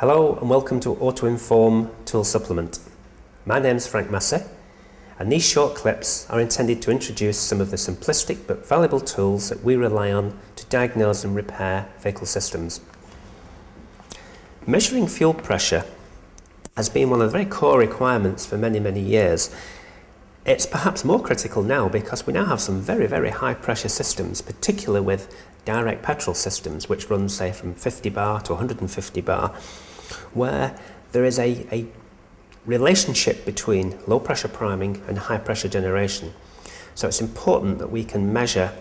Hello and welcome to AutoInform Tool Supplement. My name is Frank Massey, and these short clips are intended to introduce some of the simplistic but valuable tools that we rely on to diagnose and repair vehicle systems. Measuring fuel pressure has been one of the very core requirements for many years. It's perhaps more critical now because we now have some very high pressure systems, particularly with direct petrol systems, which run say from 50 bar to 150 bar, where there is a relationship between low pressure priming and high pressure generation. So it's important that we can measure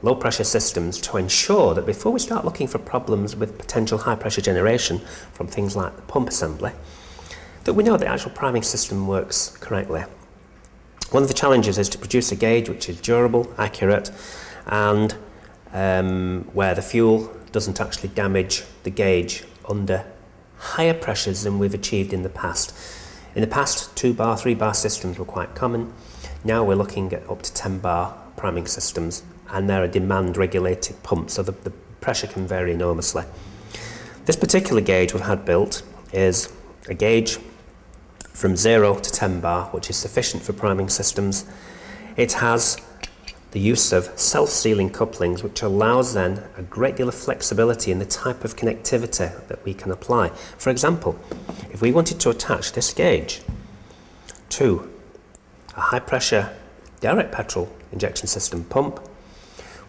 low pressure systems to ensure that before we start looking for problems with potential high pressure generation from things like the pump assembly, that we know the actual priming system works correctly. One of the challenges is to produce a gauge which is durable, accurate, and where the fuel doesn't actually damage the gauge under higher pressures than we've achieved in the past. In the past, 2 bar, 3 bar systems were quite common. Now we're looking at up to 10 bar priming systems, and they're a demand regulated pump, so the pressure can vary enormously. This particular gauge we've had built is a gauge from 0 to 10 bar, which is sufficient for priming systems. It has the use of self-sealing couplings, which allows then a great deal of flexibility in the type of connectivity that we can apply. For example, if we wanted to attach this gauge to a high pressure direct petrol injection system pump,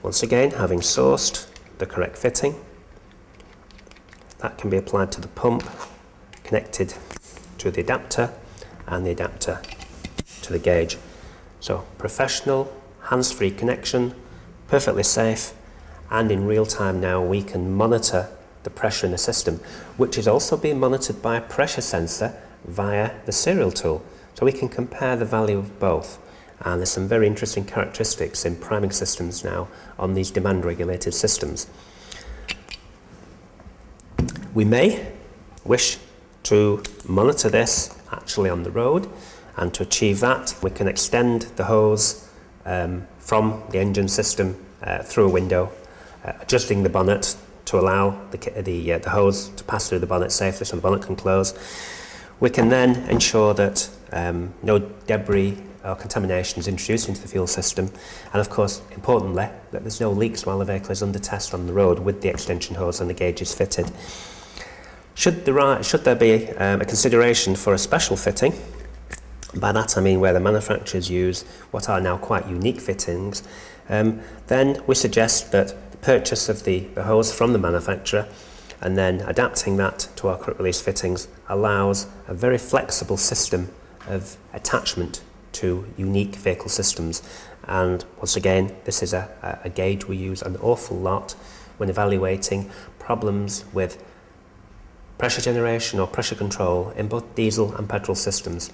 once again having sourced the correct fitting, that can be applied to the pump, connected to the adapter, and the adapter to the gauge. So professional, hands-free connection, perfectly safe, and in real time now we can monitor the pressure in the system, which is also being monitored by a pressure sensor via the serial tool. So we can compare the value of both, and there's some very interesting characteristics in priming systems now on these demand regulated systems. We may wish to monitor this actually on the road, and to achieve that we can extend the hose from the engine system through a window, adjusting the bonnet to allow the hose to pass through the bonnet safely so the bonnet can close. We can then ensure that no debris or contamination is introduced into the fuel system, and of course importantly that there's no leaks while the vehicle is under test on the road with the extension hose and the gauge is fitted. Should there be a consideration for a special fitting, by that I mean where the manufacturers use what are now quite unique fittings, then we suggest that the purchase of the hose from the manufacturer and then adapting that to our quick release fittings allows a very flexible system of attachment to unique vehicle systems. And once again, this is a gauge we use an awful lot when evaluating problems with pressure generation or pressure control in both diesel and petrol systems.